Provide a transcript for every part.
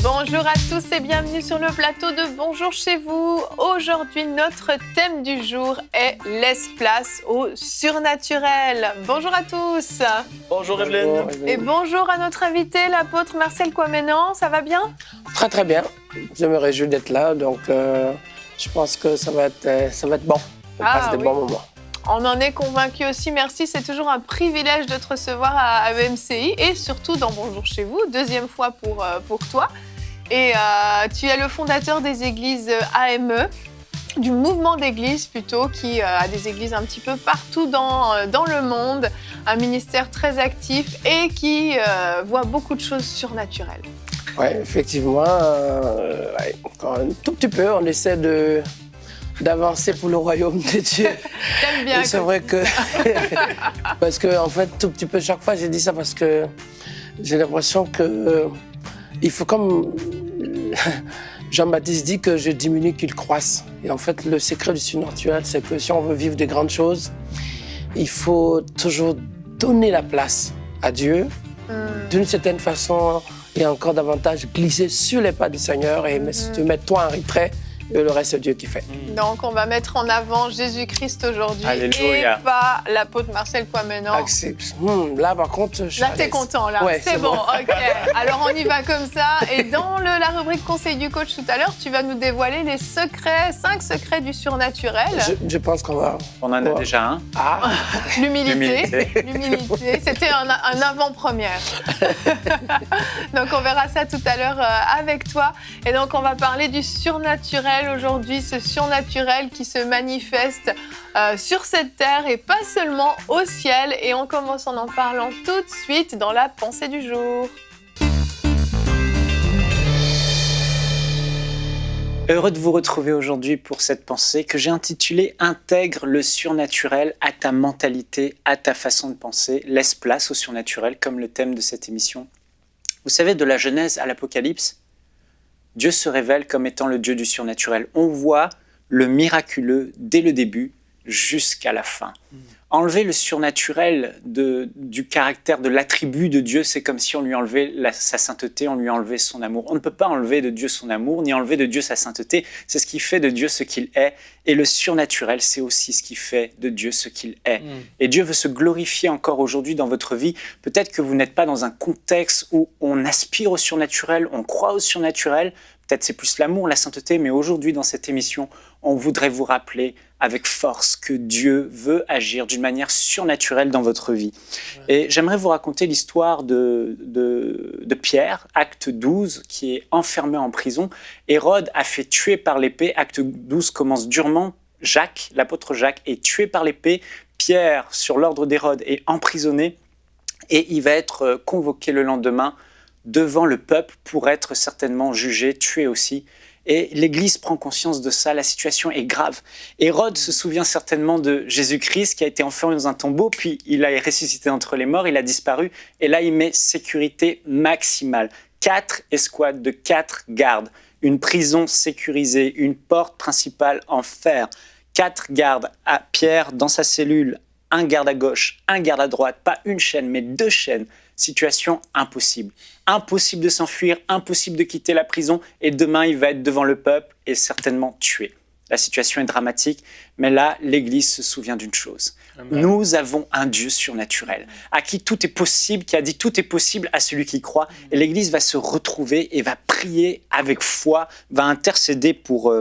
Bonjour à tous et bienvenue sur le plateau de Bonjour chez vous. Aujourd'hui, notre thème du jour est Laisse place au surnaturel. Bonjour à tous. Bonjour Evelyne. Et bonjour à notre invité, l'apôtre Marcel Kouamenan. Ça va bien? Très très bien. Je me réjouis d'être là, donc je pense que ça va être bon. On passe des bons moments. On en est convaincus aussi, merci. C'est toujours un privilège de te recevoir à EMCI et surtout dans Bonjour chez vous, deuxième fois pour toi. Et tu es le fondateur des églises AME, du mouvement d'église plutôt, qui a des églises un petit peu partout dans le monde, un ministère très actif et qui voit beaucoup de choses surnaturelles. Oui, effectivement, un tout petit peu, on essaie d'avancer pour le royaume de Dieu. J'aime bien. Et c'est vrai que... parce que, en fait, tout petit peu, chaque fois, j'ai dit ça parce que j'ai l'impression que il faut comme... Jean-Baptiste dit que je diminue qu'il croisse. Et en fait, le secret du surnaturel, c'est que si on veut vivre de grandes choses, il faut toujours donner la place à Dieu, d'une certaine façon, et encore davantage glisser sur les pas du Seigneur et te mettre toi en retrait. Et le reste, c'est Dieu qui fait. Donc, on va mettre en avant Jésus-Christ aujourd'hui. Alléluia. Et pas l'apôtre Marcel Kouamenan. Là, par contre, je suis là, t'es content, là. Ouais, c'est bon, ok. Alors, on y va comme ça. Et dans la rubrique Conseil du coach tout à l'heure, tu vas nous dévoiler les 5 secrets du surnaturel. Je pense qu'on va... On en a déjà un. Ah. L'humilité. C'était un avant-première. Donc, on verra ça tout à l'heure avec toi. Et donc, on va parler du surnaturel aujourd'hui, ce surnaturel qui se manifeste sur cette terre et pas seulement au ciel. Et on commence en parlant tout de suite dans la pensée du jour. Heureux de vous retrouver aujourd'hui pour cette pensée que j'ai intitulée « Intègre le surnaturel à ta mentalité, à ta façon de penser. Laisse place au surnaturel » comme le thème de cette émission. Vous savez, de la Genèse à l'Apocalypse, Dieu se révèle comme étant le Dieu du surnaturel. On voit le miraculeux dès le début jusqu'à la fin. Enlever le surnaturel du caractère, de l'attribut de Dieu, c'est comme si on lui enlevait sa sainteté, on lui enlevait son amour. On ne peut pas enlever de Dieu son amour, ni enlever de Dieu sa sainteté. C'est ce qui fait de Dieu ce qu'il est. Et le surnaturel, c'est aussi ce qui fait de Dieu ce qu'il est. Et Dieu veut se glorifier encore aujourd'hui dans votre vie. Peut-être que vous n'êtes pas dans un contexte où on aspire au surnaturel, on croit au surnaturel. Peut-être c'est plus l'amour, la sainteté, mais aujourd'hui, dans cette émission, on voudrait vous rappeler avec force que Dieu veut agir d'une manière surnaturelle dans votre vie. Et j'aimerais vous raconter l'histoire de Pierre, acte 12, qui est enfermé en prison. Hérode a fait tuer par l'épée. Acte 12 commence durement. Jacques, l'apôtre Jacques, est tué par l'épée. Pierre, sur l'ordre d'Hérode, est emprisonné et il va être convoqué le lendemain devant le peuple pour être certainement jugé, tué aussi. Et l'Église prend conscience de ça, la situation est grave. Hérode se souvient certainement de Jésus-Christ qui a été enfermé dans un tombeau, puis il a ressuscité entre les morts, il a disparu, et là il met sécurité maximale. 4 escouades de 4 gardes, une prison sécurisée, une porte principale en fer, 4 gardes à Pierre dans sa cellule, un garde à gauche, un garde à droite, pas une chaîne mais 2 chaînes. Situation impossible. Impossible de s'enfuir, impossible de quitter la prison et demain il va être devant le peuple et certainement tué. La situation est dramatique, mais là l'Église se souvient d'une chose. Amen. Nous avons un Dieu surnaturel, à qui tout est possible, qui a dit tout est possible à celui qui croit. Et l'Église va se retrouver et va prier avec foi, va intercéder pour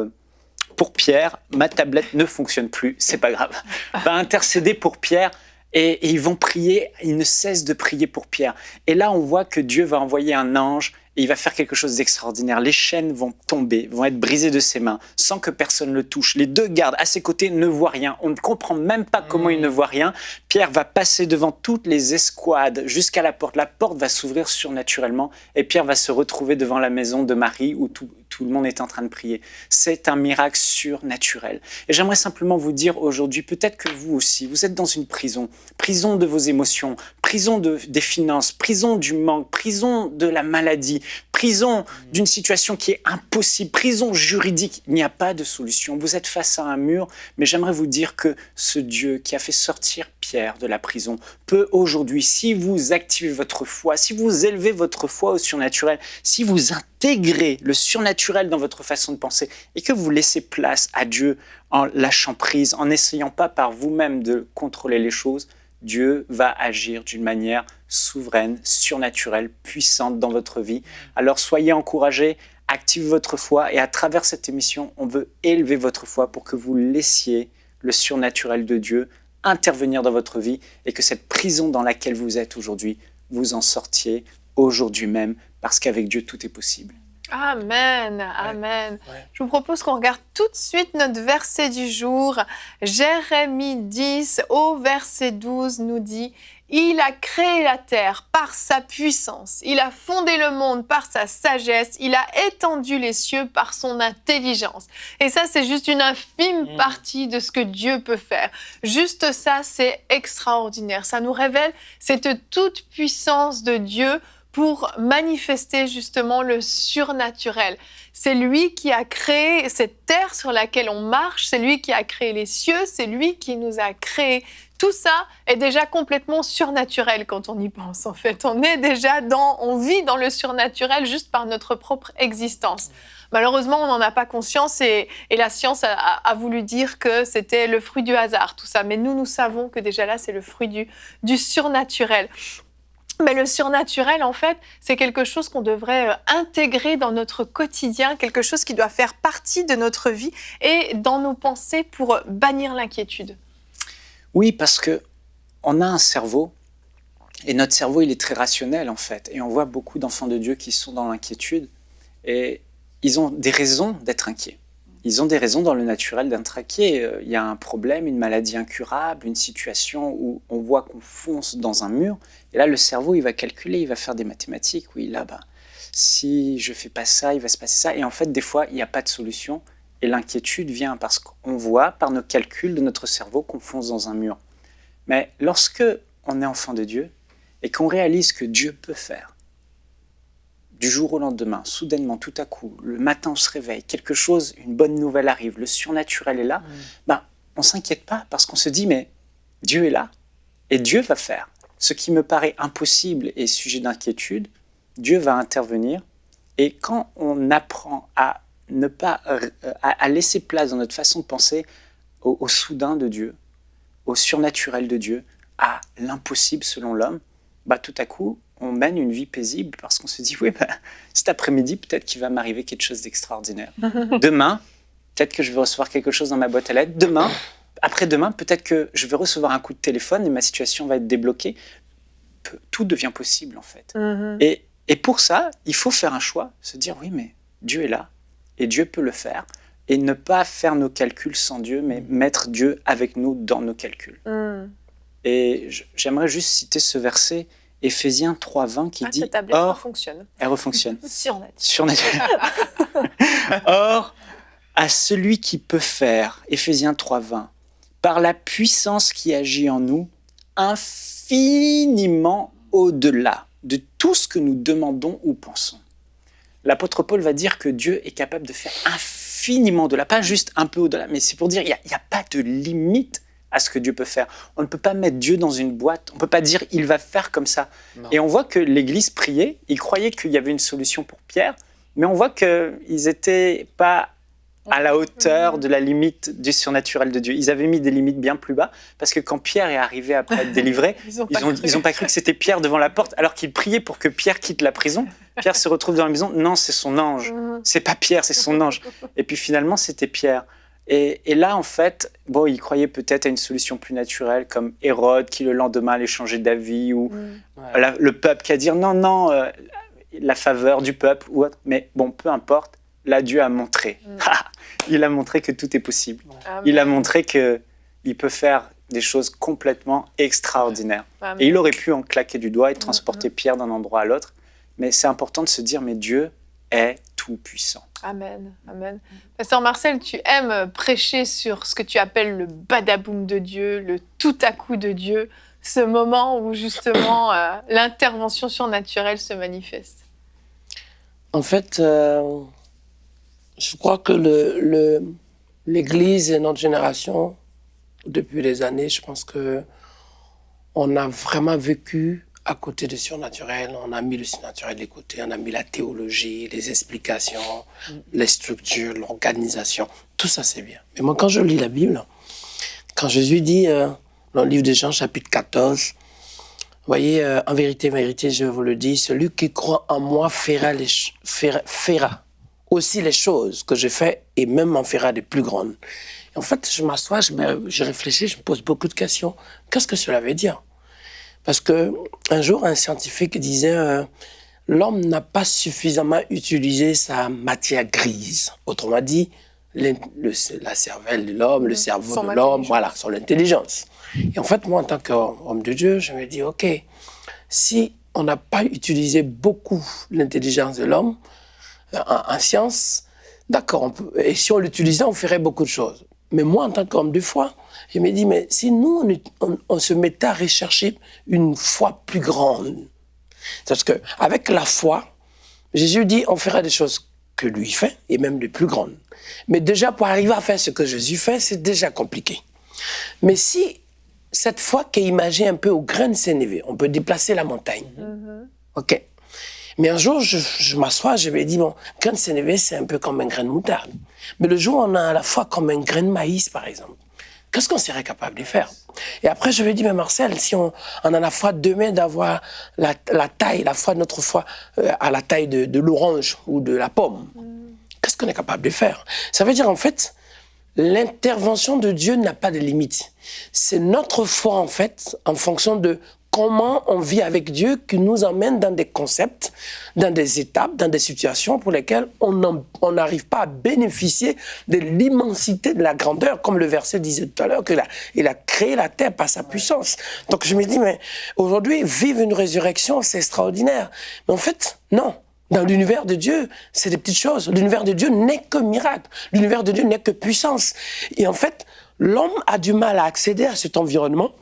Pierre. Ma tablette ne fonctionne plus, c'est pas grave. Va intercéder pour Pierre. Et ils vont prier, ils ne cessent de prier pour Pierre. Et là, on voit que Dieu va envoyer un ange et il va faire quelque chose d'extraordinaire. Les chaînes vont tomber, vont être brisées de ses mains, sans que personne le touche. Les 2 gardes à ses côtés ne voient rien. On ne comprend même pas comment il ne voit rien. Pierre va passer devant toutes les escouades jusqu'à la porte. La porte va s'ouvrir surnaturellement et Pierre va se retrouver devant la maison de Marie où tout le monde est en train de prier. C'est un miracle surnaturel. Et j'aimerais simplement vous dire aujourd'hui, peut-être que vous aussi, vous êtes dans une prison de vos émotions, prison des finances, prison du manque, prison de la maladie, prison d'une situation qui est impossible, prison juridique. Il n'y a pas de solution. Vous êtes face à un mur, mais j'aimerais vous dire que ce Dieu qui a fait sortir Pierre de la prison peut aujourd'hui, si vous activez votre foi, si vous élevez votre foi au surnaturel, si vous intégrez le surnaturel dans votre façon de penser et que vous laissez place à Dieu en lâchant prise, en n'essayant pas par vous-même de contrôler les choses, Dieu va agir d'une manière souveraine, surnaturelle, puissante dans votre vie. Alors soyez encouragés, activez votre foi et à travers cette émission, on veut élever votre foi pour que vous laissiez le surnaturel de Dieu intervenir dans votre vie et que cette prison dans laquelle vous êtes aujourd'hui, vous en sortiez aujourd'hui même parce qu'avec Dieu, tout est possible. Amen, amen. Ouais. Je vous propose qu'on regarde tout de suite notre verset du jour. Jérémie 10 au verset 12 nous dit « Il a créé la terre par sa puissance, il a fondé le monde par sa sagesse, il a étendu les cieux par son intelligence. » Et ça, c'est juste une infime partie de ce que Dieu peut faire. Juste ça, c'est extraordinaire. Ça nous révèle cette toute puissance de Dieu pour manifester justement le surnaturel. C'est lui qui a créé cette terre sur laquelle on marche, c'est lui qui a créé les cieux, c'est lui qui nous a créés. Tout ça est déjà complètement surnaturel quand on y pense en fait. On vit dans le surnaturel juste par notre propre existence. Malheureusement, on n'en a pas conscience et la science a voulu dire que c'était le fruit du hasard, tout ça. Mais nous savons que déjà là, c'est le fruit du surnaturel. Mais le surnaturel, en fait, c'est quelque chose qu'on devrait intégrer dans notre quotidien, quelque chose qui doit faire partie de notre vie et dans nos pensées pour bannir l'inquiétude. Oui, parce qu'on a un cerveau, et notre cerveau, il est très rationnel, en fait. Et on voit beaucoup d'enfants de Dieu qui sont dans l'inquiétude, et ils ont des raisons d'être inquiets. Ils ont des raisons dans le naturel d'être inquiets. Il y a un problème, une maladie incurable, une situation où on voit qu'on fonce dans un mur. Et là, le cerveau, il va calculer, il va faire des mathématiques. Oui, là, si je ne fais pas ça, il va se passer ça. Et en fait, des fois, il n'y a pas de solution. Et l'inquiétude vient parce qu'on voit par nos calculs de notre cerveau qu'on fonce dans un mur. Mais lorsque on est enfant de Dieu et qu'on réalise que Dieu peut faire, du jour au lendemain, soudainement, tout à coup, le matin on se réveille, quelque chose, une bonne nouvelle arrive, le surnaturel est là, on ne s'inquiète pas parce qu'on se dit mais Dieu est là et Dieu va faire. Ce qui me paraît impossible et sujet d'inquiétude, Dieu va intervenir et quand on apprend à ne pas à laisser place dans notre façon de penser au soudain de Dieu, au surnaturel de Dieu, à l'impossible selon l'homme, tout à coup, on mène une vie paisible parce qu'on se dit, oui, cet après-midi, peut-être qu'il va m'arriver quelque chose d'extraordinaire. Demain, peut-être que je vais recevoir quelque chose dans ma boîte à lettres. Demain, après-demain, peut-être que je vais recevoir un coup de téléphone et ma situation va être débloquée. Tout devient possible, en fait. Et pour ça, il faut faire un choix, se dire, oui, mais Dieu est là et Dieu peut le faire. Et ne pas faire nos calculs sans Dieu, mais mettre Dieu avec nous dans nos calculs. Et j'aimerais juste citer ce verset, Éphésiens 3:20 qui dit ta tablette refonctionne. Elle refonctionne. Surnaturel. Or, à celui qui peut faire, Éphésiens 3:20, par la puissance qui agit en nous, infiniment au-delà de tout ce que nous demandons ou pensons. L'apôtre Paul va dire que Dieu est capable de faire infiniment au-delà, pas juste un peu au-delà, mais c'est pour dire qu'il n'y a pas de limite à ce que Dieu peut faire. On ne peut pas mettre Dieu dans une boîte, on ne peut pas dire « il va faire comme ça ». Et on voit que l'Église priait, ils croyaient qu'il y avait une solution pour Pierre, mais on voit qu'ils n'étaient pas à la hauteur de la limite du surnaturel de Dieu. Ils avaient mis des limites bien plus bas, parce que quand Pierre est arrivé après être délivré, ils n'ont pas cru que c'était Pierre devant la porte, alors qu'ils priaient pour que Pierre quitte la prison. Pierre se retrouve dans la maison, non, c'est son ange. C'est pas Pierre, c'est son ange. Et puis finalement, c'était Pierre. Et là, en fait, ils croyaient peut-être à une solution plus naturelle, comme Hérode qui le lendemain allait changer d'avis, ou le peuple qui a dit non, la faveur du peuple ou autre. Mais bon, peu importe, là, Dieu a montré. Il a montré que tout est possible. Amen. Il a montré qu'il peut faire des choses complètement extraordinaires. Amen. Et il aurait pu en claquer du doigt et transporter Pierre d'un endroit à l'autre. Mais c'est important de se dire, mais Dieu est tout-puissant. Amen, amen. Pasteur Marcel, tu aimes prêcher sur ce que tu appelles le badaboum de Dieu, le tout à coup de Dieu, ce moment où justement l'intervention surnaturelle se manifeste. En fait, je crois que l'Église et notre génération, depuis des années, je pense qu'on a vraiment vécu à côté du surnaturel. On a mis le surnaturel de côté, on a mis la théologie, les explications, les structures, l'organisation. Tout ça, c'est bien. Mais moi, quand je lis la Bible, quand Jésus dit dans le livre de Jean, chapitre 14, vous voyez, en vérité, je vous le dis, celui qui croit en moi fera aussi les choses que je fais et même en fera de plus grandes. Et en fait, je m'assois, je réfléchis, je me pose beaucoup de questions. Qu'est-ce que cela veut dire ? Parce qu'un jour, un scientifique disait l'homme n'a pas suffisamment utilisé sa matière grise. Autrement dit, la cervelle de l'homme, le cerveau de l'homme, voilà, son intelligence. Et en fait, moi, en tant qu'homme de Dieu, je me dis, OK, si on n'a pas utilisé beaucoup l'intelligence de l'homme en science, d'accord, et si on l'utilisait, on ferait beaucoup de choses. Mais moi, en tant qu'homme de foi, je me dis, mais si nous, on se mettait à rechercher une foi plus grande, parce qu'avec la foi, Jésus dit, on fera des choses que lui fait, et même de plus grandes. Mais déjà, pour arriver à faire ce que Jésus fait, c'est déjà compliqué. Mais si cette foi qui est imagée un peu au grain de sénévé, on peut déplacer la montagne. OK. Mais un jour, je m'assois, je me dis, bon, grain de sénévé, c'est un peu comme un grain de moutarde. Mais le jour où on a la foi comme un grain de maïs, par exemple, qu'est-ce qu'on serait capable de faire? Et après, je me dis, mais Marcel, si on a la foi demain d'avoir la foi de notre foi à la taille de l'orange ou de la pomme, qu'est-ce qu'on est capable de faire? Ça veut dire, en fait, l'intervention de Dieu n'a pas de limite. C'est notre foi, en fait, en fonction de comment on vit avec Dieu qui nous emmène dans des concepts, dans des étapes, dans des situations pour lesquelles on n'arrive pas à bénéficier de l'immensité, de la grandeur, comme le verset disait tout à l'heure, qu'il a créé la terre par sa puissance. Donc je me dis, mais aujourd'hui, vivre une résurrection, c'est extraordinaire. Mais en fait, non. Dans l'univers de Dieu, c'est des petites choses. L'univers de Dieu n'est que miracle. L'univers de Dieu n'est que puissance. Et en fait, l'homme a du mal à accéder à cet environnement.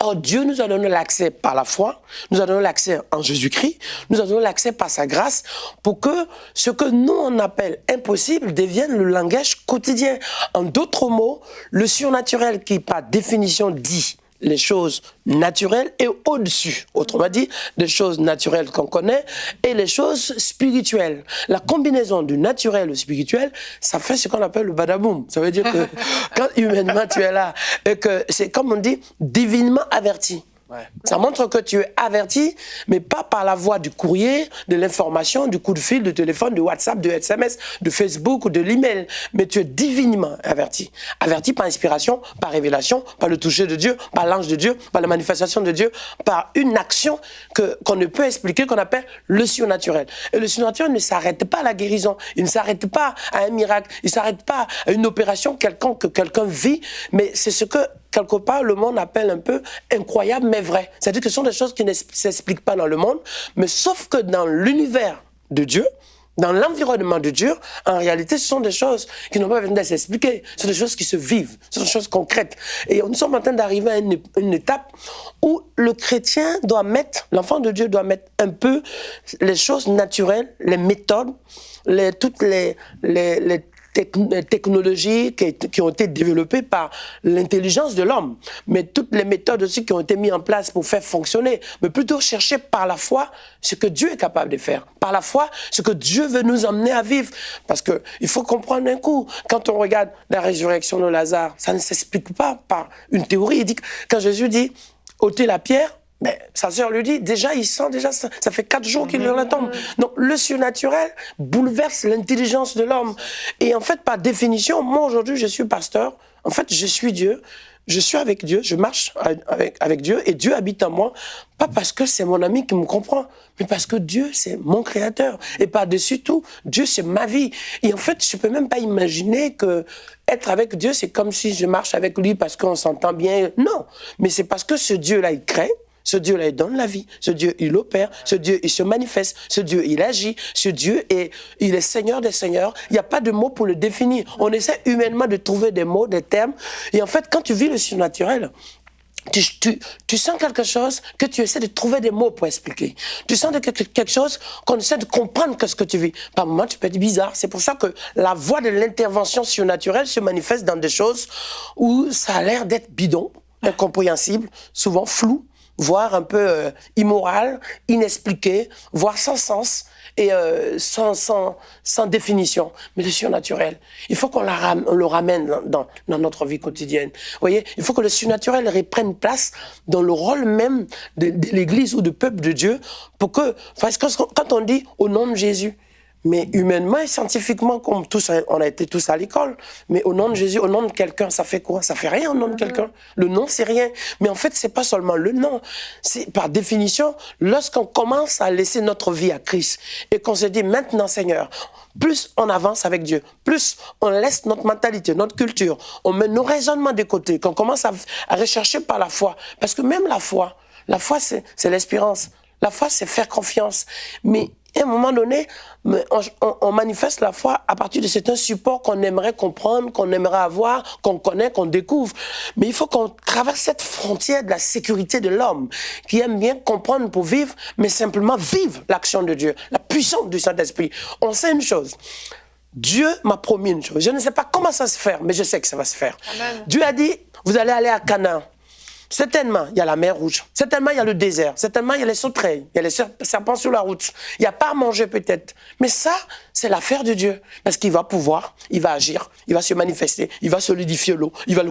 Or, Dieu nous a donné l'accès par la foi, nous a donné l'accès en Jésus-Christ, nous a donné l'accès par sa grâce pour que ce que nous on appelle impossible devienne le langage quotidien. En d'autres mots, le surnaturel qui par définition dit les choses naturelles et au-dessus. Autrement dit, des choses naturelles qu'on connaît et les choses spirituelles. La combinaison du naturel au spirituel, ça fait ce qu'on appelle le badaboum. Ça veut dire que quand humainement tu es là et que c'est comme on dit, divinement averti. Ouais. Ça montre que tu es averti, mais pas par la voie du courrier, de l'information, du coup de fil, de téléphone, de WhatsApp, de SMS, de Facebook ou de l'email. Mais tu es divinement averti. Averti par inspiration, par révélation, par le toucher de Dieu, par l'ange de Dieu, par la manifestation de Dieu, par une action qu'on ne peut expliquer, qu'on appelle le surnaturel. Et le surnaturel ne s'arrête pas à la guérison, il ne s'arrête pas à un miracle, il ne s'arrête pas à une opération quelconque que quelqu'un vit, mais c'est ce que quelque part, le monde appelle un peu incroyable, mais vrai. C'est-à-dire que ce sont des choses qui ne s'expliquent pas dans le monde, mais sauf que dans l'univers de Dieu, dans l'environnement de Dieu, en réalité, ce sont des choses qui n'ont pas besoin de s'expliquer. Ce sont des choses qui se vivent, ce sont des choses concrètes. Et nous sommes en train d'arriver à une étape où le chrétien doit mettre, l'enfant de Dieu doit mettre un peu les choses naturelles, les méthodes, toutes les technologies qui ont été développées par l'intelligence de l'homme, mais toutes les méthodes aussi qui ont été mises en place pour faire fonctionner, mais plutôt chercher par la foi ce que Dieu est capable de faire, par la foi ce que Dieu veut nous emmener à vivre. Parce qu'il faut comprendre un coup, quand on regarde la résurrection de Lazare, ça ne s'explique pas par une théorie. Il dit, quand Jésus dit « ôtez la pierre », mais sa sœur lui dit, déjà, il sent, ça fait 4 jours qu'il est dans la tombe. Donc, le surnaturel bouleverse l'intelligence de l'homme. Et en fait, par définition, moi, aujourd'hui, je suis pasteur. En fait, je suis Dieu. je suis avec Dieu, je marche avec Dieu et Dieu habite en moi, pas parce que c'est mon ami qui me comprend, mais parce que Dieu, c'est mon créateur. Et par-dessus tout, Dieu, c'est ma vie. Et en fait, je peux même pas imaginer que être avec Dieu, c'est comme si je marche avec lui parce qu'on s'entend bien. Non, mais c'est parce que ce Dieu-là, il crée. Ce Dieu-là, il donne la vie. Ce Dieu, il opère. Ce Dieu, il se manifeste. Ce Dieu, il agit. Ce Dieu, il est Seigneur des Seigneurs. Il n'y a pas de mots pour le définir. On essaie humainement de trouver des mots, des termes. Et en fait, quand tu vis le surnaturel, tu sens quelque chose que tu essaies de trouver des mots pour expliquer. Tu sens quelque chose qu'on essaie de comprendre que ce que tu vis. Par moments, tu peux être bizarre. C'est pour ça que la voie de l'intervention surnaturelle se manifeste dans des choses où ça a l'air d'être bidon, incompréhensible, souvent flou, voire un peu immoral, inexpliqué, voire sans sens et sans définition. Mais le surnaturel, il faut qu'on le ramène dans notre vie quotidienne. Vous voyez, il faut que le surnaturel reprenne place dans le rôle même de l'Église ou du peuple de Dieu pour que, parce que quand on dit au nom de Jésus, mais humainement et scientifiquement, comme tous, on a été tous à l'école, mais au nom de Jésus, au nom de quelqu'un, ça fait quoi? Ça fait rien au nom de quelqu'un. Le nom, c'est rien. Mais en fait, c'est pas seulement le nom. C'est par définition, lorsqu'on commence à laisser notre vie à Christ et qu'on se dit maintenant, Seigneur, plus on avance avec Dieu, plus on laisse notre mentalité, notre culture, on met nos raisonnements de côté, qu'on commence à rechercher par la foi. Parce que même la foi, c'est l'espérance. La foi, c'est faire confiance. Mais à un moment donné, on manifeste la foi à partir de certains supports qu'on aimerait comprendre, qu'on aimerait avoir, qu'on connaît, qu'on découvre. Mais il faut qu'on traverse cette frontière de la sécurité de l'homme, qui aime bien comprendre pour vivre, mais simplement vivre l'action de Dieu, la puissance du Saint-Esprit. On sait une chose. Dieu m'a promis une chose. Je ne sais pas comment ça se faire, mais je sais que ça va se faire. Amen. Dieu a dit, vous allez aller à Canaan. Certainement, il y a la mer Rouge. Certainement, il y a le désert. Certainement, il y a les sauterelles. Il y a les serpents sur la route. Il n'y a pas à manger peut-être. Mais ça, c'est l'affaire de Dieu. Parce qu'il va pouvoir, il va agir, il va se manifester, il va solidifier l'eau, il va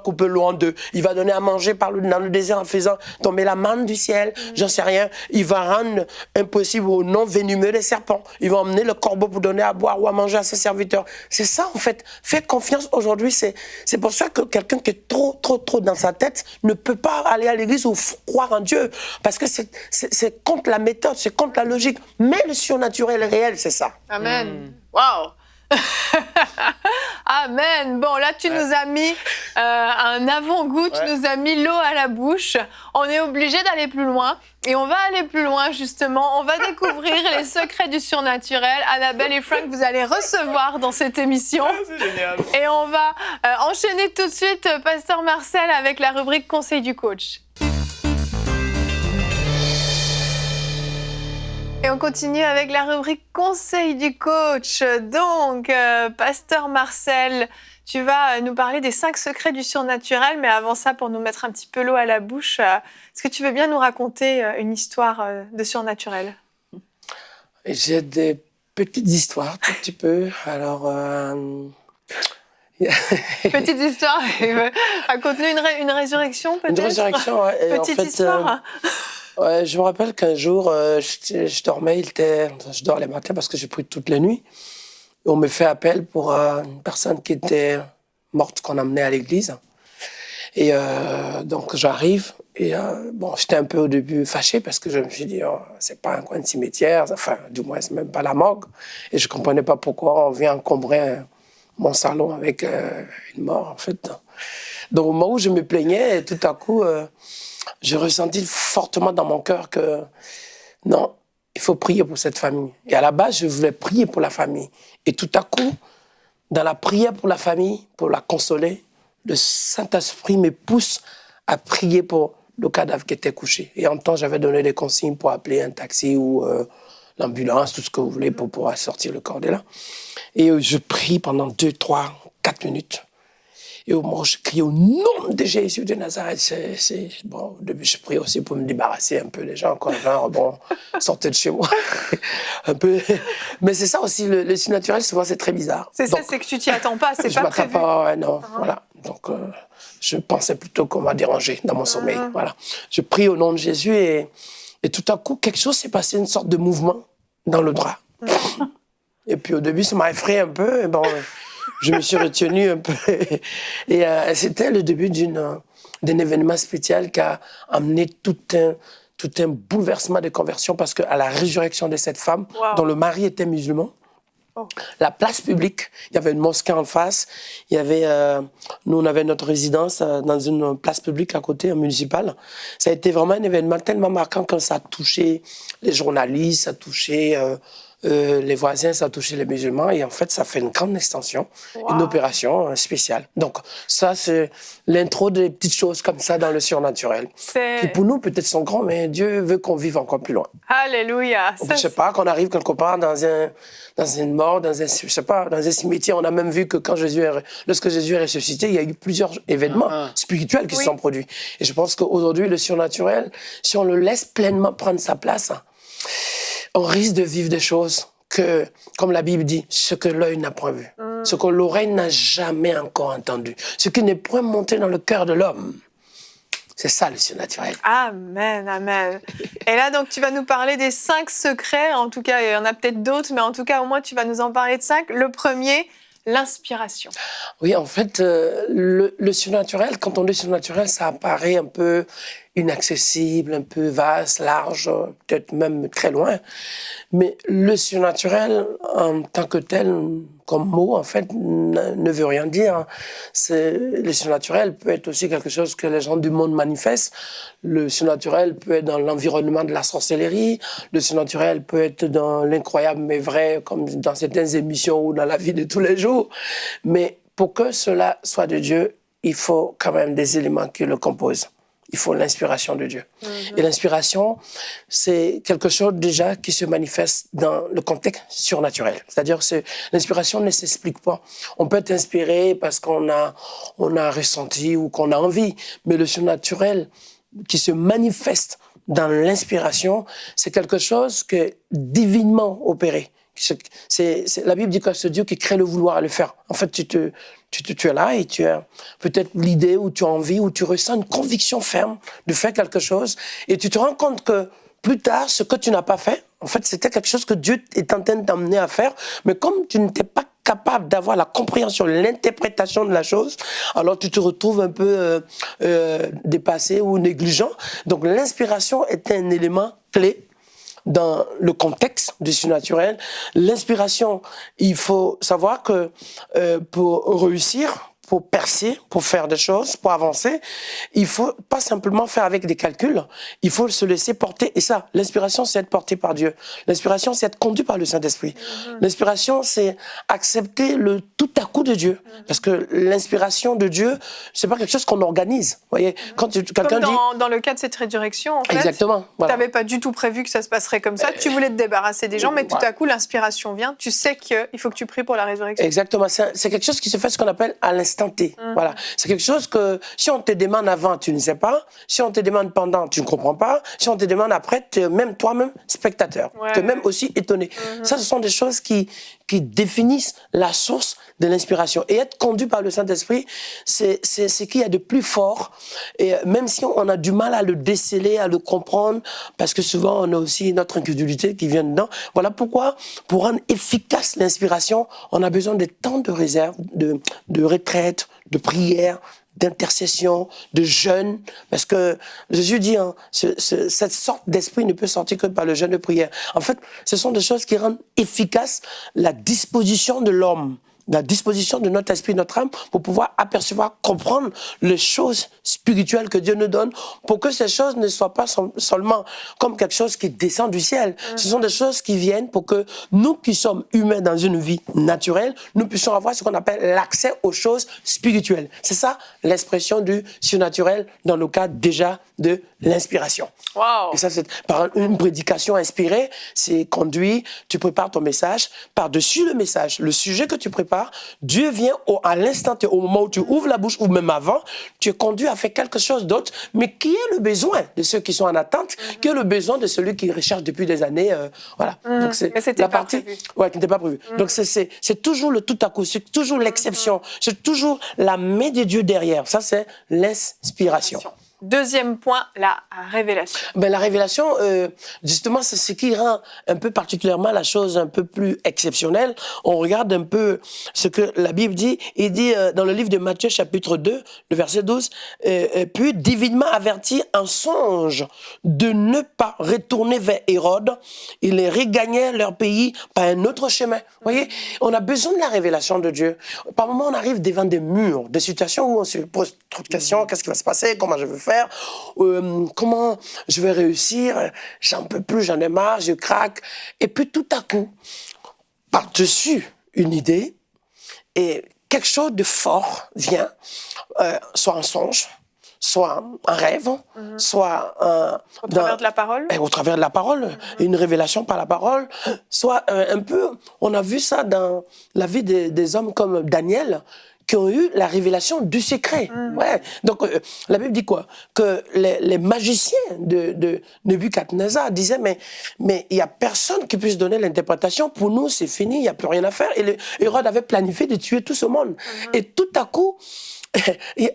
couper l'eau en deux. Il va donner à manger dans le désert en faisant tomber la manne du ciel. J'en sais rien. Il va rendre impossible aux non venimeux les serpents. Il va emmener le corbeau pour donner à boire ou à manger à ses serviteurs. C'est ça, en fait. Faites confiance aujourd'hui. C'est pour ça que quelqu'un qui est trop dans sa tête ne peut pas aller à l'église ou croire en Dieu, parce que c'est contre la méthode, c'est contre la logique. Mais le surnaturel réel, c'est ça. Amen. Wow. Amen. Bon, là, tu nous as mis un avant-goût, tu nous as mis l'eau à la bouche. On est obligé d'aller plus loin. Et on va aller plus loin, justement. On va découvrir les secrets du surnaturel. Annabelle et Frank, vous allez recevoir dans cette émission. C'est génial. Et on va enchaîner tout de suite, Pasteur Marcel, avec la rubrique Conseil du coach. Et on continue avec la rubrique Conseil du coach. Donc, Pasteur Marcel, tu vas nous parler des 5 secrets du surnaturel, mais avant ça, pour nous mettre un petit peu l'eau à la bouche, est-ce que tu veux bien nous raconter une histoire de surnaturel? J'ai des petites histoires, tout petit peu. Alors... Petite histoire, raconte-nous une résurrection peut-être? Une résurrection, ouais. Petite en fait, histoire. Ouais, je me rappelle qu'un jour, je dormais, je dors les matins parce que j'ai pris toute la nuit. On me fait appel pour une personne qui était morte qu'on emmenait à l'église. Et donc j'arrive et bon, j'étais un peu au début fâché parce que je me suis dit, oh, c'est pas un coin de cimetière, enfin, du moins, c'est même pas la morgue. Et je comprenais pas pourquoi on vient encombrer mon salon avec une mort, en fait. Donc au moment où je me plaignais, tout à coup, j'ai ressenti fortement dans mon cœur que non, il faut prier pour cette famille. Et à la base, je voulais prier pour la famille. Et tout à coup, dans la prière pour la famille, pour la consoler, le Saint-Esprit me pousse à prier pour le cadavre qui était couché. Et en même temps, j'avais donné des consignes pour appeler un taxi ou l'ambulance, tout ce que vous voulez pour pouvoir sortir le corps de là. Et je prie pendant 2, 3, 4 minutes. Et au moment où je crie au nom de Jésus de Nazareth, bon, au début, je prie aussi pour me débarrasser un peu des gens, quoi. Genre, bon, sortez de chez moi. Un peu. Mais c'est ça aussi, le surnaturel, souvent, c'est très bizarre. C'est ça, c'est que tu t'y attends pas, c'est pas prévu. Je m'attends pas, ouais, non, voilà. Donc, je pensais plutôt qu'on m'a dérangé dans mon sommeil, voilà. Je prie au nom de Jésus et tout à coup, quelque chose s'est passé, une sorte de mouvement dans le drap. Et puis, au début, ça m'a effrayé un peu, et bon... je me suis retenu un peu. Et c'était le début d'un événement spécial qui a amené tout un bouleversement de conversion parce qu'à la résurrection de cette femme, dont le mari était musulman, la place publique, il y avait une mosquée en face, il y avait, nous on avait notre résidence dans une place publique à côté, un municipal. Ça a été vraiment un événement tellement marquant que ça a touché les journalistes, ça a touché les voisins, ça a touché les musulmans et en fait ça fait une grande extension, une opération spéciale. Donc ça c'est l'intro des petites choses comme ça dans le surnaturel. Qui pour nous peut-être sont grands, mais Dieu veut qu'on vive encore plus loin. Alléluia. Je sais pas, qu'on arrive quelque part dans une mort, dans un cimetière. On a même vu que lorsque Jésus est ressuscité, il y a eu plusieurs événements spirituels qui se sont produits. Et je pense qu'aujourd'hui, le surnaturel, si on le laisse pleinement prendre sa place, on risque de vivre des choses que, comme la Bible dit, ce que l'œil n'a point vu, ce que l'oreille n'a jamais encore entendu, ce qui n'est point monté dans le cœur de l'homme. C'est ça le surnaturel. Amen, amen. Et là, donc, tu vas nous parler des 5 secrets. En tout cas, il y en a peut-être d'autres, mais en tout cas, au moins, tu vas nous en parler de 5. Le premier, l'inspiration. Oui, en fait, le surnaturel, quand on dit surnaturel, ça apparaît un peu inaccessible, un peu vaste, large, peut-être même très loin. Mais le surnaturel, en tant que tel, comme mot, en fait, ne veut rien dire. Le surnaturel peut être aussi quelque chose que les gens du monde manifestent. Le surnaturel peut être dans l'environnement de la sorcellerie. Le surnaturel peut être dans l'incroyable mais vrai, comme dans certaines émissions ou dans la vie de tous les jours. Mais pour que cela soit de Dieu, il faut quand même des éléments qui le composent. Il faut l'inspiration de Dieu. Et l'inspiration, c'est quelque chose déjà qui se manifeste dans le contexte surnaturel. C'est-à-dire que l'inspiration ne s'explique pas. On peut être inspiré parce qu'on a ressenti ou qu'on a envie, mais le surnaturel qui se manifeste dans l'inspiration, c'est quelque chose qui est divinement opéré. La Bible dit que c'est Dieu qui crée le vouloir et le faire. En fait, tu es là et tu as peut-être l'idée ou tu as envie ou tu ressens une conviction ferme de faire quelque chose et tu te rends compte que plus tard, ce que tu n'as pas fait, en fait, c'était quelque chose que Dieu est en train de t'amener à faire, mais comme tu n'étais pas capable d'avoir la compréhension, l'interprétation de la chose, alors tu te retrouves un peu dépassé ou négligent. Donc l'inspiration est un élément clé dans le contexte du surnaturel. L'inspiration, il faut savoir que pour réussir, pour percer, pour faire des choses, pour avancer, il faut pas simplement faire avec des calculs, il faut se laisser porter. Et ça, l'inspiration, c'est être porté par Dieu. L'inspiration, c'est être conduit par le Saint-Esprit. L'inspiration, c'est accepter le tout à coup de Dieu. Parce que l'inspiration de Dieu, c'est pas quelque chose qu'on organise. Vous voyez, quand quelqu'un dit... Dans le cas de cette résurrection, en fait, exactement, voilà. Tu n'avais pas du tout prévu que ça se passerait comme ça. Tu voulais te débarrasser des gens, mais tout à coup, l'inspiration vient. Tu sais qu'il faut que tu pries pour la résurrection. Exactement. C'est quelque chose qui se fait ce qu'on appelle à l'instant T. Voilà. C'est quelque chose que si on te demande avant, tu ne sais pas. Si on te demande pendant, tu ne comprends pas. Si on te demande après, tu es même toi-même spectateur. Tu es même aussi étonné. Ça, ce sont des choses qui définissent la source de l'inspiration. Et être conduit par le Saint-Esprit, c'est ce qu'il y a de plus fort. Et même si on a du mal à le déceler, à le comprendre, parce que souvent on a aussi notre incrédulité qui vient dedans. Voilà pourquoi, pour rendre efficace l'inspiration, on a besoin de temps de réserve, de retraite, de prière, d'intercession, de jeûne, parce que Jésus dit, cette sorte d'esprit ne peut sortir que par le jeûne de prière. En fait, ce sont des choses qui rendent efficace la disposition de l'homme, la disposition de notre esprit, notre âme, pour pouvoir apercevoir, comprendre les choses spirituelles que Dieu nous donne, pour que ces choses ne soient pas seulement comme quelque chose qui descend du ciel. Ce sont des choses qui viennent pour que nous qui sommes humains dans une vie naturelle, nous puissions avoir ce qu'on appelle l'accès aux choses spirituelles. C'est ça l'expression du surnaturel dans le cas déjà de l'inspiration. Wow. Et ça, c'est par une prédication inspirée, c'est conduit, tu prépares ton message, par-dessus le message, le sujet que tu prépares, Dieu vient à l'instant, au moment où tu ouvres la bouche, ou même avant, tu es conduit à faire quelque chose d'autre, mais qui est le besoin de ceux qui sont en attente, qui est le besoin de celui qui recherche depuis des années. Voilà. Donc c'est la partie qui n'était pas prévue. Donc c'est toujours le tout à coup, c'est toujours l'exception, c'est toujours la main de Dieu derrière. Ça, c'est l'inspiration. Deuxième point, la révélation. La révélation, justement, c'est ce qui rend un peu particulièrement la chose un peu plus exceptionnelle. On regarde un peu ce que la Bible dit. Il dit dans le livre de Matthieu, chapitre 2, le verset 12, « Puis divinement averti en songe de ne pas retourner vers Hérode, ils les regagnaient leur pays par un autre chemin. » Vous voyez, on a besoin de la révélation de Dieu. Par moments, on arrive devant des murs, des situations où on se pose trop de questions. Qu'est-ce qui va se passer? Comment je vais faire? Comment je vais réussir? J'en peux plus, j'en ai marre, je craque. Et puis tout à coup, par-dessus une idée, et quelque chose de fort vient, soit un songe, soit un rêve, soit au travers de la parole. Au travers de la parole, une révélation par la parole, soit un peu, on a vu ça dans la vie des hommes comme Daniel, qui ont eu la révélation du secret. Ouais. Donc, la Bible dit quoi? Que les magiciens de Nebuchadnezzar disaient, mais il n'y a personne qui puisse donner l'interprétation. Pour nous, c'est fini, il n'y a plus rien à faire. Et Hérode avait planifié de tuer tout ce monde. Et tout à coup,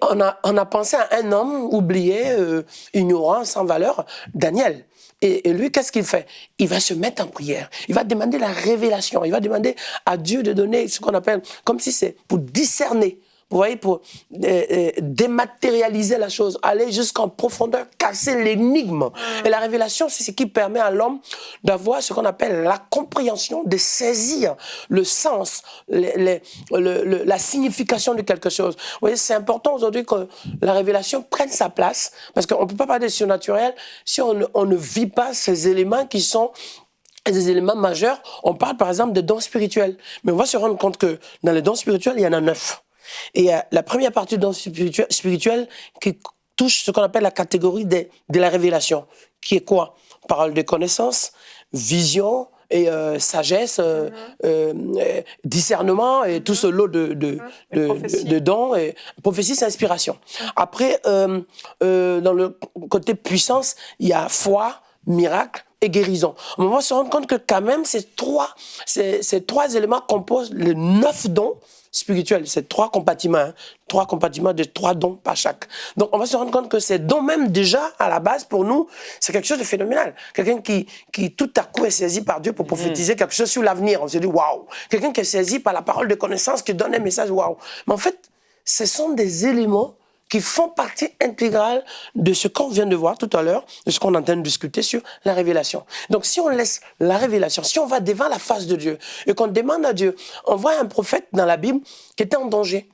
on a pensé à un homme oublié, ignorant, sans valeur, Daniel. Et lui, qu'est-ce qu'il fait? Il va se mettre en prière. Il va demander la révélation. Il va demander à Dieu de donner ce qu'on appelle, comme si c'est pour discerner. Vous voyez, pour dématérialiser la chose, aller jusqu'en profondeur, casser l'énigme. Et la révélation, c'est ce qui permet à l'homme d'avoir ce qu'on appelle la compréhension, de saisir le sens, la signification de quelque chose. Vous voyez, c'est important aujourd'hui que la révélation prenne sa place, parce qu'on ne peut pas parler de surnaturel si on ne vit pas ces éléments qui sont des éléments majeurs. On parle par exemple des dons spirituels, mais on va se rendre compte que dans les dons spirituels, il y en a 9. Et la première partie du don spirituel qui touche ce qu'on appelle la catégorie de la révélation, qui est quoi? Parole de connaissance, vision et sagesse, discernement et tout ce lot de dons. Et prophétie, c'est inspiration. Après, dans le côté puissance, il y a foi, miracle et guérison. On va se rendre compte que quand même, ces trois éléments composent les 9 dons spirituels. C'est 3 compartiments, hein. 3 compartiments de 3 dons par chaque. Donc, on va se rendre compte que ces dons, même déjà, à la base, pour nous, c'est quelque chose de phénoménal. Quelqu'un qui tout à coup est saisi par Dieu pour prophétiser quelque chose sur l'avenir. On se dit, waouh! Quelqu'un qui est saisi par la parole de connaissance, qui donne un message, waouh! Mais en fait, ce sont des éléments qui font partie intégrale de ce qu'on vient de voir tout à l'heure, de ce qu'on est en train de discuter sur la révélation. Donc, si on laisse la révélation, si on va devant la face de Dieu et qu'on demande à Dieu, on voit un prophète dans la Bible qui était en danger.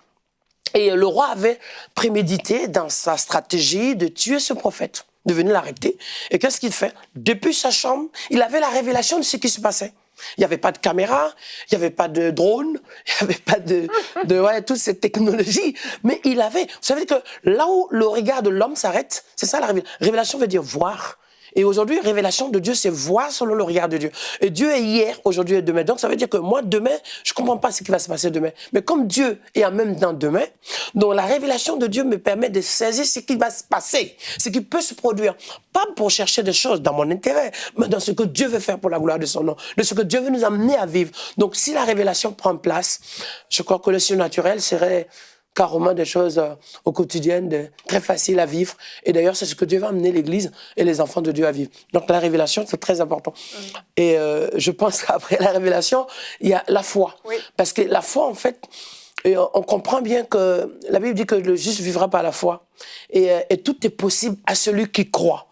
Et le roi avait prémédité dans sa stratégie de tuer ce prophète, de venir l'arrêter. Et qu'est-ce qu'il fait? Depuis sa chambre, il avait la révélation de ce qui se passait. Il n'y avait pas de caméra, il n'y avait pas de drone, il n'y avait pas de toutes ces technologies. Mais il avait... Vous savez que là où le regard de l'homme s'arrête, c'est ça la révélation. Révélation veut dire voir. Et aujourd'hui, révélation de Dieu, c'est voir selon le regard de Dieu. Et Dieu est hier, aujourd'hui et demain. Donc, ça veut dire que moi, demain, je ne comprends pas ce qui va se passer demain. Mais comme Dieu est en même temps demain, donc la révélation de Dieu me permet de saisir ce qui va se passer, ce qui peut se produire. Pas pour chercher des choses dans mon intérêt, mais dans ce que Dieu veut faire pour la gloire de son nom, de ce que Dieu veut nous amener à vivre. Donc, si la révélation prend place, je crois que le surnaturel serait carrément des choses au quotidien, très faciles à vivre. Et d'ailleurs, c'est ce que Dieu va amener l'Église et les enfants de Dieu à vivre. Donc la révélation, c'est très important. Et je pense qu'après la révélation, il y a la foi. Oui. Parce que la foi, en fait, on comprend bien que la Bible dit que le juste vivra par la foi. Et tout est possible à celui qui croit.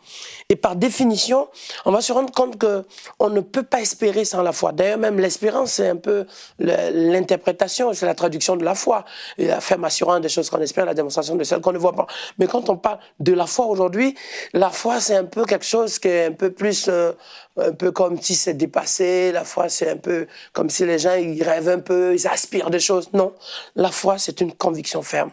Et par définition, on va se rendre compte qu'on ne peut pas espérer sans la foi. D'ailleurs, même l'espérance, c'est un peu l'interprétation, c'est la traduction de la foi. Et la ferme assurance des choses qu'on espère, la démonstration de celles qu'on ne voit pas. Mais quand on parle de la foi aujourd'hui, la foi, c'est un peu quelque chose qui est un peu plus, un peu comme si c'est dépassé. La foi, c'est un peu comme si les gens, ils rêvent un peu, ils aspirent des choses. Non, la foi, c'est une conviction ferme.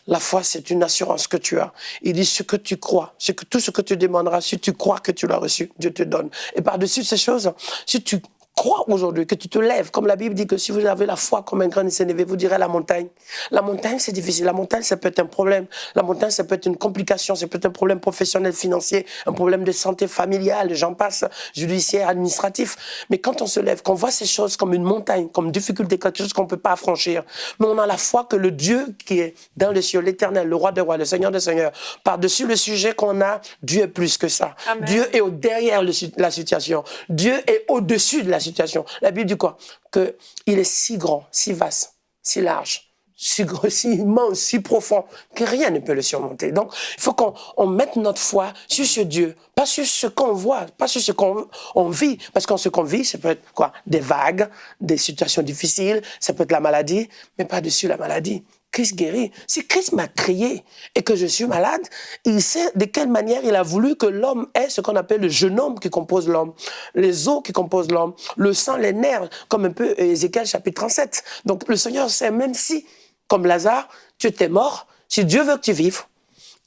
La foi, c'est une assurance que tu as. Il dit ce que tu crois, tout ce que tu demanderas, si tu crois que tu l'as reçu, Dieu te donne. Et par-dessus ces choses, si tu crois aujourd'hui que tu te lèves, comme la Bible dit que si vous avez la foi comme un grain de sénévé, vous direz à la montagne. La montagne, c'est difficile. La montagne, ça peut être un problème. La montagne, ça peut être une complication. Ça peut être un problème professionnel, financier, un problème de santé familiale, j'en passe, judiciaire, administratif. Mais quand on se lève, qu'on voit ces choses comme une montagne, comme une difficulté, quelque chose qu'on ne peut pas franchir, mais on a la foi que le Dieu qui est dans les cieux, l'Éternel, le Roi des rois, le Seigneur des seigneurs, par-dessus le sujet qu'on a, Dieu est plus que ça. Amen. Dieu est derrière la situation. Dieu est au-dessus de la situation. La Bible dit quoi? Qu'il est si grand, si vaste, si large, si gros, si immense, si profond, que rien ne peut le surmonter. Donc, il faut qu'on mette notre foi sur ce Dieu, pas sur ce qu'on voit, pas sur ce qu'on vit. Parce que ce qu'on vit, ça peut être quoi? Des vagues, des situations difficiles, ça peut être la maladie, mais pas dessus la maladie. Christ guérit. Si Christ m'a créé et que je suis malade, il sait de quelle manière il a voulu que l'homme ait ce qu'on appelle le génome qui compose l'homme, les os qui composent l'homme, le sang, les nerfs, comme un peu Ézéchiel chapitre 37. Donc le Seigneur sait, même si, comme Lazare, tu étais mort, si Dieu veut que tu vives,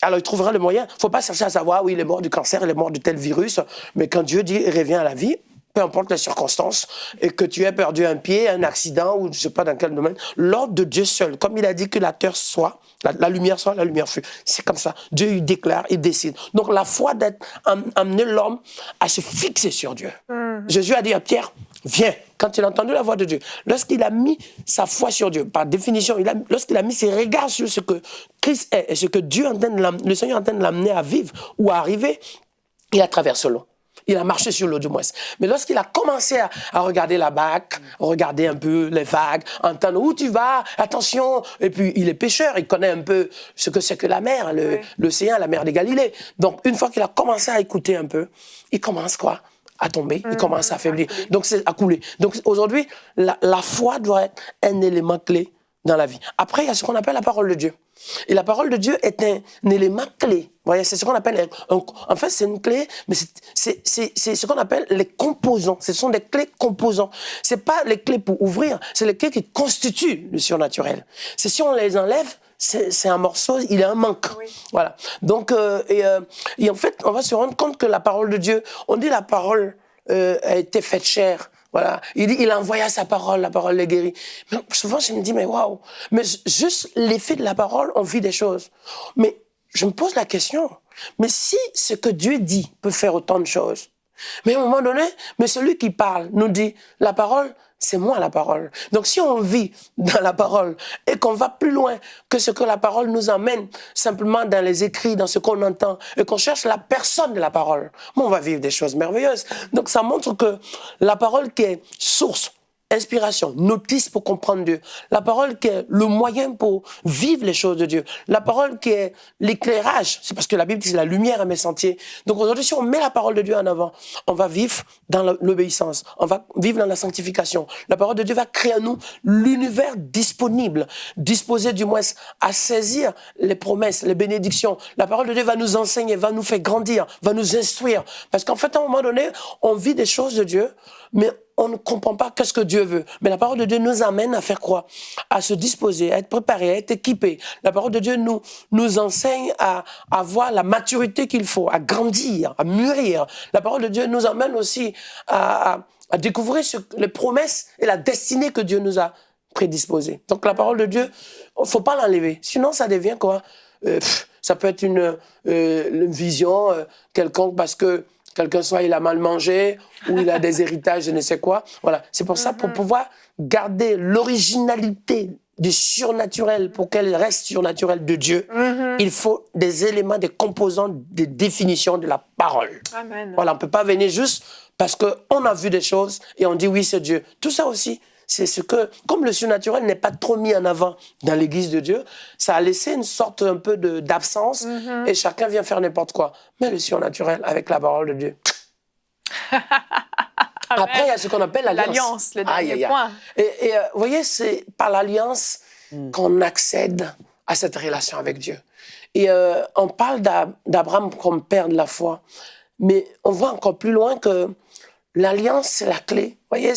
alors il trouvera le moyen. Il ne faut pas chercher à savoir, oui, il est mort du cancer, il est mort de tel virus, mais quand Dieu dit, il revient à la vie, peu importe les circonstances, et que tu aies perdu un pied, un accident, ou je ne sais pas dans quel domaine, l'ordre de Dieu seul, comme il a dit que la terre soit, la lumière soit, la lumière fut. C'est comme ça. Dieu, il déclare, il décide. Donc la foi d'être amener l'homme à se fixer sur Dieu. Jésus a dit à Pierre, viens. Quand il a entendu la voix de Dieu, lorsqu'il a mis sa foi sur Dieu, par définition, lorsqu'il a mis ses regards sur ce que Christ est, et ce que Dieu le Seigneur entend de l'amener à vivre ou à arriver, il a traversé l'eau. Il a marché sur l'eau du moins. Mais lorsqu'il a commencé à regarder la barque, regarder un peu les vagues, entendre où tu vas, attention. Et puis, il est pêcheur, il connaît un peu ce que c'est que la mer, l'océan, la mer de Galilée. Donc, une fois qu'il a commencé à écouter un peu, il commence quoi? À tomber, il commence à faiblir. Donc, c'est à couler. Donc, aujourd'hui, la foi doit être un élément clé dans la vie. Après, il y a ce qu'on appelle la parole de Dieu. Et la parole de Dieu est un élément clé. Vous voyez, c'est ce qu'on appelle, en fait, c'est une clé, mais c'est ce qu'on appelle les composants. Ce sont des clés composants. C'est pas les clés pour ouvrir, c'est les clés qui constituent le surnaturel. C'est si on les enlève, c'est un morceau, il y a un manque. Oui. Voilà. Donc, et en fait, on va se rendre compte que la parole de Dieu, on dit la parole a été faite chair. Voilà. Il dit, il a envoyé sa parole, la parole les guérit. Mais souvent, je me dis, mais waouh. Mais juste l'effet de la parole, on vit des choses. Mais je me pose la question. Mais si ce que Dieu dit peut faire autant de choses, mais à un moment donné, mais celui qui parle nous dit, la parole, c'est moi la parole. Donc si on vit dans la parole et qu'on va plus loin que ce que la parole nous emmène, simplement dans les écrits, dans ce qu'on entend, et qu'on cherche la personne de la parole, on va vivre des choses merveilleuses. Donc ça montre que la parole qui est source, inspiration, notice pour comprendre Dieu. La parole qui est le moyen pour vivre les choses de Dieu. La parole qui est l'éclairage. C'est parce que la Bible dit c'est la lumière à mes sentiers. Donc aujourd'hui, si on met la parole de Dieu en avant, on va vivre dans l'obéissance. On va vivre dans la sanctification. La parole de Dieu va créer en nous l'univers disponible, disposé du moins à saisir les promesses, les bénédictions. La parole de Dieu va nous enseigner, va nous faire grandir, va nous instruire. Parce qu'en fait, à un moment donné, on vit des choses de Dieu, mais on ne comprend pas qu'est-ce que Dieu veut. Mais la parole de Dieu nous amène à faire quoi? À se disposer, à être préparé, à être équipé. La parole de Dieu nous enseigne à avoir la maturité qu'il faut, à grandir, à mûrir. La parole de Dieu nous amène aussi à découvrir les promesses et la destinée que Dieu nous a prédisposées. Donc la parole de Dieu, il ne faut pas l'enlever. Sinon, ça devient quoi? Ça peut être une vision quelconque parce que quelqu'un soit il a mal mangé ou il a des héritages, je ne sais quoi. Voilà. C'est pour ça, pour pouvoir garder l'originalité du surnaturel, pour qu'elle reste surnaturelle de Dieu, il faut des éléments, des composants, des définitions de la parole. Amen. Voilà, on ne peut pas venir juste parce qu'on a vu des choses et on dit oui, c'est Dieu. Tout ça aussi, c'est ce que, comme le surnaturel n'est pas trop mis en avant dans l'église de Dieu, ça a laissé une sorte un peu d'absence et chacun vient faire n'importe quoi. Mais le surnaturel, avec la parole de Dieu. Après, il y a ce qu'on appelle l'alliance. L'alliance, le dernier point. Et vous voyez, c'est par l'alliance qu'on accède à cette relation avec Dieu. Et on parle d'Abraham comme père de la foi, mais on voit encore plus loin que l'alliance, c'est la clé. Vous voyez,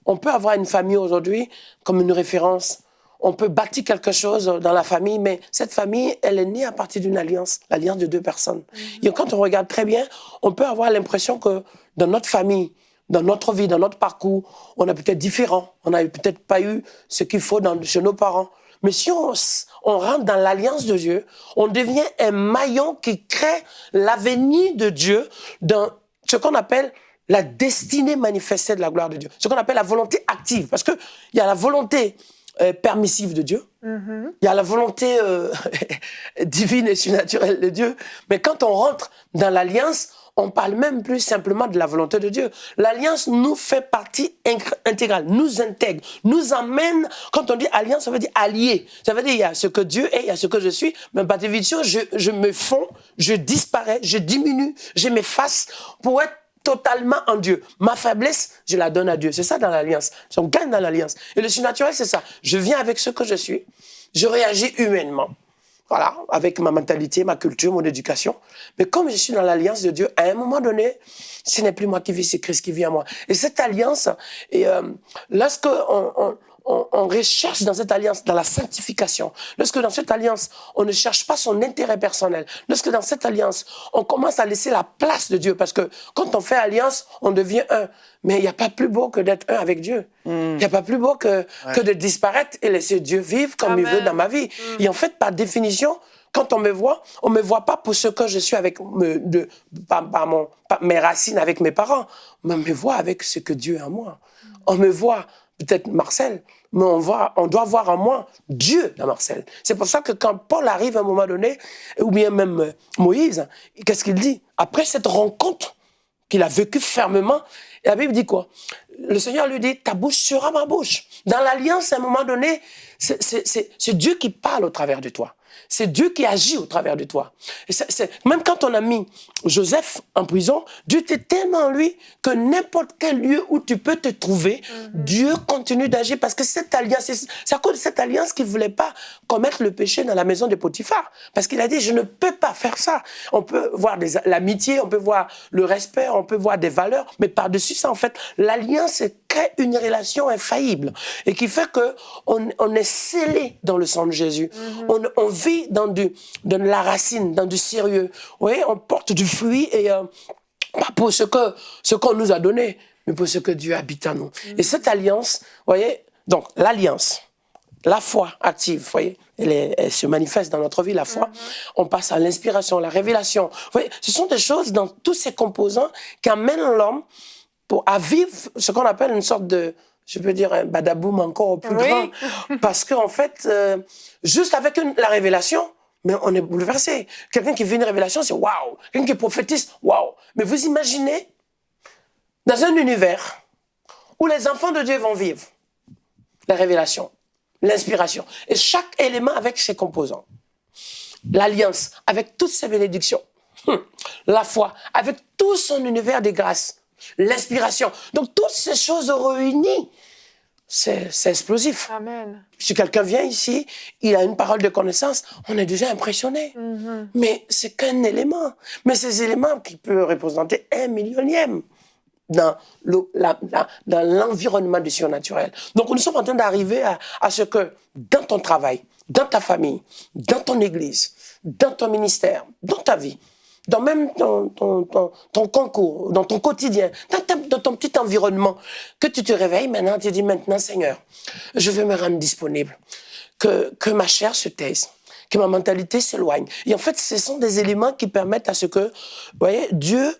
on peut avoir une famille aujourd'hui comme une référence. On peut bâtir quelque chose dans la famille, mais cette famille, elle est née à partir d'une alliance, l'alliance de deux personnes. Et quand on regarde très bien, on peut avoir l'impression que dans notre famille, dans notre vie, dans notre parcours, on est peut-être différent. On n'a peut-être pas eu ce qu'il faut chez nos parents. Mais si on rentre dans l'alliance de Dieu, on devient un maillon qui crée l'avenir de Dieu dans ce qu'on appelle la destinée manifestée de la gloire de Dieu. Ce qu'on appelle la volonté active. Parce qu'il y a la volonté permissive de Dieu. Il y a la volonté divine et surnaturelle de Dieu. Mais quand on rentre dans l'alliance, on parle même plus simplement de la volonté de Dieu. L'alliance nous fait partie intégrale, nous intègre, nous emmène. Quand on dit alliance, ça veut dire allié. Ça veut dire il y a ce que Dieu est, il y a ce que je suis. Mais par définition, je me fonds, je disparais, je diminue, je m'efface pour être totalement en Dieu. Ma faiblesse, je la donne à Dieu. C'est ça dans l'alliance. On gagne dans l'alliance. Et le surnaturel, c'est ça. Je viens avec ce que je suis. Je réagis humainement. Voilà, avec ma mentalité, ma culture, mon éducation. Mais comme je suis dans l'alliance de Dieu, à un moment donné, ce n'est plus moi qui vis, c'est Christ qui vit en moi. Et cette alliance, lorsque on recherche dans cette alliance, dans la sanctification, lorsque dans cette alliance, on ne cherche pas son intérêt personnel, lorsque dans cette alliance, on commence à laisser la place de Dieu, parce que quand on fait alliance, on devient un. Mais il n'y a pas plus beau que d'être un avec Dieu. Il n'y a pas plus beau que de disparaître et laisser Dieu vivre comme il veut dans ma vie. Et en fait, par définition, quand on me voit pas pour ce que je suis avec mes racines avec mes parents, mais on me voit avec ce que Dieu est en moi. On me voit, peut-être Marcel, mais on doit voir en moi Dieu dans Marcel. C'est pour ça que quand Paul arrive à un moment donné, ou bien même Moïse, qu'est-ce qu'il dit? Après cette rencontre qu'il a vécue fermement, la Bible dit quoi? Le Seigneur lui dit, ta bouche sera ma bouche. Dans l'alliance, à un moment donné, c'est Dieu qui parle au travers de toi. C'est Dieu qui agit au travers de toi. Et même quand on a mis Joseph en prison, Dieu était tellement en lui que n'importe quel lieu où tu peux te trouver, Dieu continue d'agir parce que cette alliance, c'est à cause de cette alliance qu'il ne voulait pas commettre le péché dans la maison de Potiphar. Parce qu'il a dit, je ne peux pas faire ça. On peut voir l'amitié, on peut voir le respect, on peut voir des valeurs, mais par-dessus ça, en fait, l'alliance crée une relation infaillible et qui fait qu'on est scellé dans le sang de Jésus. On vit dans la racine, dans du sérieux. Vous voyez, on porte du fruit et pas pour ce qu'on nous a donné, mais pour ce que Dieu habite en nous. Et cette alliance, vous voyez, donc l'alliance, la foi active, vous voyez, elle se manifeste dans notre vie, la foi. On passe à l'inspiration, la révélation. Vous voyez, ce sont des choses dans tous ces composants qui amènent l'homme à vivre ce qu'on appelle une sorte de, je peux dire, un badaboum encore plus grand. Parce qu'en fait, juste avec la révélation, mais on est bouleversé. Quelqu'un qui vit une révélation, c'est waouh. Quelqu'un qui prophétise, waouh. Mais vous imaginez, dans un univers où les enfants de Dieu vont vivre la révélation, l'inspiration, et chaque élément avec ses composants. L'alliance, avec toutes ses bénédictions. La foi, avec tout son univers de grâce. L'inspiration. Donc, toutes ces choses réunies, c'est explosif. Amen. Si quelqu'un vient ici, il a une parole de connaissance, on est déjà impressionné. Mais c'est qu'un élément. Mais ces éléments qui peuvent représenter 1/1,000,000 dans l'environnement du surnaturel. Donc, nous sommes en train d'arriver à ce que, dans ton travail, dans ta famille, dans ton église, dans ton ministère, dans ta vie, dans même ton concours, dans ton quotidien, dans ton petit environnement, que tu te réveilles maintenant, tu dis maintenant, Seigneur, je veux me rendre disponible, que ma chair se taise, que ma mentalité s'éloigne. Et en fait, ce sont des éléments qui permettent à ce que, vous voyez, Dieu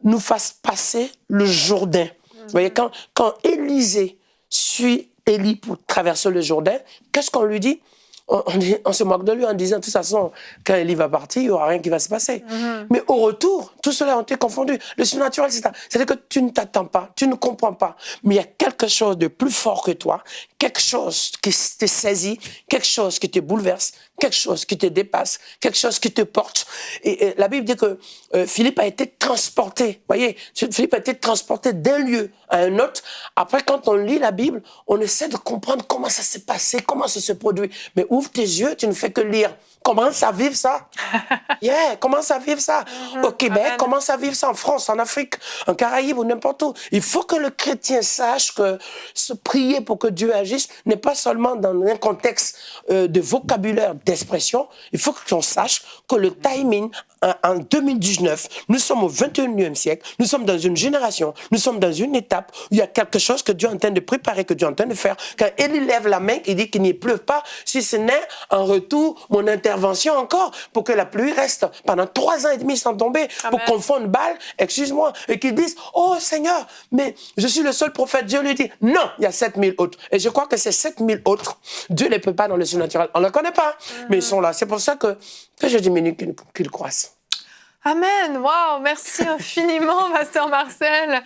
nous fasse passer le Jourdain. Vous voyez, quand Élisée suit Élie pour traverser le Jourdain, qu'est-ce qu'on lui dit? On se moque de lui en disant, de toute façon, quand Élie va partir, il n'y aura rien qui va se passer. Mais au retour, tout cela ont été confondus. Le surnaturel, c'est ça. C'est-à-dire que tu ne t'attends pas, tu ne comprends pas. Mais il y a quelque chose de plus fort que toi, quelque chose qui te saisit, quelque chose qui te bouleverse, quelque chose qui te dépasse, quelque chose qui te porte. Et la Bible dit que Philippe a été transporté. Vous voyez, Philippe a été transporté d'un lieu à un autre. Après, quand on lit la Bible, on essaie de comprendre comment ça s'est passé, comment ça se produit. Mais ouvre tes yeux, tu ne fais que lire. Commence à vivre ça. Commence à vivre ça. Au Québec, Amen. commence à vivre ça en France, en Afrique, en Caraïbes ou n'importe où. Il faut que le chrétien sache que se prier pour que Dieu agisse n'est pas seulement dans un contexte de vocabulaire, d'expression. Il faut qu'on sache que le timing, en 2019, nous sommes au 21e siècle, nous sommes dans une génération, nous sommes dans une étape où il y a quelque chose que Dieu est en train de préparer, que Dieu est en train de faire. Quand Élie lève la main, il dit qu'il n'y pleuve pas, si ce n'est en retour mon intervention encore pour que la pluie reste pendant 3 ans et demi sans tomber, pour qu'on fonde balle, excuse-moi, et qu'ils disent, oh Seigneur, mais je suis le seul prophète. Dieu lui dit, non, il y a 7000 autres. Et je crois que ces 7000 autres, Dieu ne les peut pas dans le surnaturel. On ne les connaît pas, mais ils sont là. C'est pour ça que je diminue qu'ils croissent. Amen. Waouh, merci infiniment, Pasteur Marcel.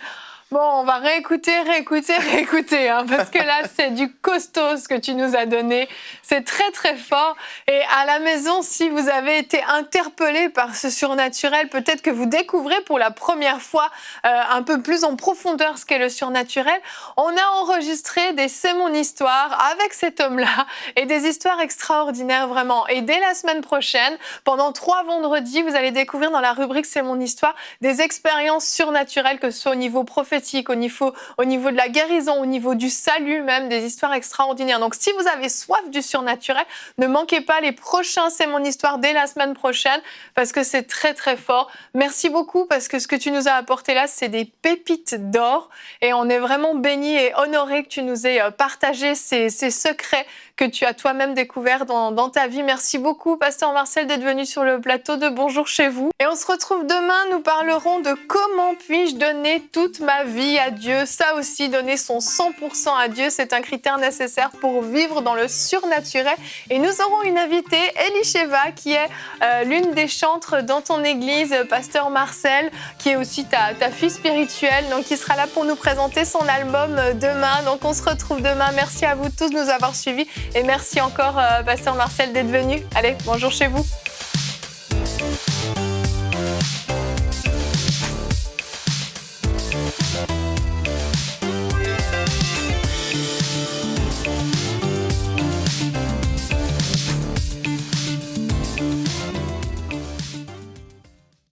Bon, on va réécouter, hein, parce que là, c'est du costaud ce que tu nous as donné. C'est très, très fort. Et à la maison, si vous avez été interpellé par ce surnaturel, peut-être que vous découvrez pour la première fois un peu plus en profondeur ce qu'est le surnaturel. On a enregistré des C'est mon histoire avec cet homme-là et des histoires extraordinaires, vraiment. Et dès la semaine prochaine, pendant 3 vendredis, vous allez découvrir dans la rubrique C'est mon histoire des expériences surnaturelles, que ce soit au niveau prophétique, au niveau de la guérison, au niveau du salut même, des histoires extraordinaires. Donc si vous avez soif du surnaturel, ne manquez pas les prochains C'est mon histoire dès la semaine prochaine, parce que c'est très très fort. Merci beaucoup, parce que ce que tu nous as apporté là, c'est des pépites d'or, et on est vraiment bénis et honorés que tu nous aies partagé ces secrets que tu as toi-même découvert dans ta vie. Merci beaucoup, Pasteur Marcel, d'être venu sur le plateau de Bonjour chez vous. Et on se retrouve demain, nous parlerons de comment puis-je donner toute ma vie à Dieu. Ça aussi, donner son 100% à Dieu, c'est un critère nécessaire pour vivre dans le surnaturel. Et nous aurons une invitée, Elisheva, qui est l'une des chantres dans ton église, Pasteur Marcel, qui est aussi ta fille spirituelle, donc qui sera là pour nous présenter son album demain. Donc on se retrouve demain. Merci à vous tous de nous avoir suivis. Et merci encore, Pasteur Marcel, d'être venu. Allez, bonjour chez vous.